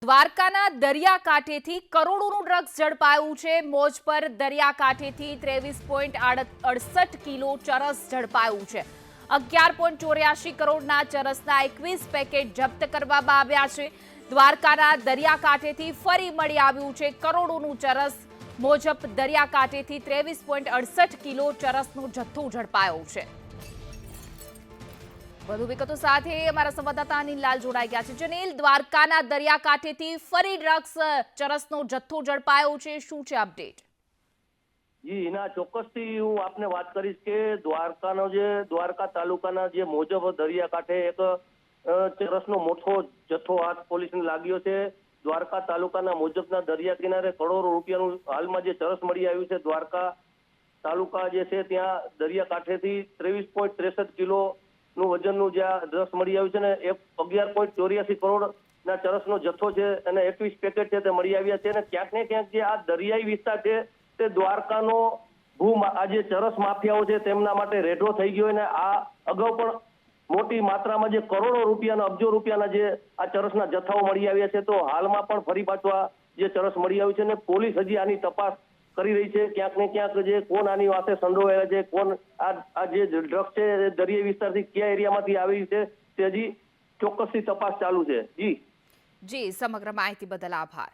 દ્વારકાના દરિયાકાંઠેથી કરોડોનું ડ્રગ્સ ઝડપાયું છે। મોજ પર દરિયાકાંઠેથી 23.68 કિલો ચરસ ઝડપાયું છે। 11.84 કરોડના ચરસના 21 પેકેટ જપ્ત કરવામાં આવ્યા છે। દ્વારકાના દરિયાકાંઠેથી ફરી મળી આવ્યું છે કરોડોનું ચરસ। મોજપ દરિયાકાંઠેથી 23.68 કિલો ચરસનો જથ્થો ઝડપાયો છે। વધુ વિગતો સાથે અમારા સંવાદદાતા અનિલ લાલ જોડાઈ ગયા છે। જનીલ, દ્વારકાના દરિયાકાંઠેથી ફરી ડ્રગ્સ ચરસનો જથ્થો ઝડપાયો છે, શું છે અપડેટ? જી એના ચોક્કસથી હું આપને વાત કરીશ કે દ્વારકા તાલુકાના જે મોજબ દરિયાકાંઠે એક ચરસનો મોટો જથ્થો હાથ પોલીસને લાગ્યો છે। દ્વારકા તાલુકાના મોજબના દરિયા કિનારે કરોડો રૂપિયાનું હાલમાં જે ચરસ મળી આવ્યું છે। દ્વારકા તાલુકા જે છે ત્યાં દરિયાકાંઠેથી 23.63 કિલો નું વજનનું જ્યાં ચરસ મળી આવ્યું છે ને 11.84 કરોડના ચરસનો જથ્થો છે અને 21 પેકેટ છે તે મળી આવ્યા છે। અને ક્યાંક ને ક્યાંક જે આ દરિયાઈ વિસ્તાર છે તે દ્વારકાનો આ જે ચરસ માફિયાઓ છે તેમના માટે રેઢો થઈ ગયો અને આ અગાઉ પણ મોટી માત્રામાં જે કરોડો રૂપિયાના અબજો રૂપિયાના જે આ ચરસના જથ્થાઓ મળી આવ્યા છે, તો હાલમાં પણ ફરી પાછું આ જે ચરસ મળી આવ્યું છે અને પોલીસ હજી આની તપાસ કરી રહી છે। ક્યાંક ને ક્યાંક જે કોણ આની વાતે સંડોવાયેલા છે, કોણ આ જે ડ્રગ્સ છે દરિયાઈ વિસ્તારથી કયા એરિયામાંથી આવી છે તે હજી ચોક્કસથી તપાસ ચાલુ છે। જી સમગ્ર માહિતી બદલ આભાર।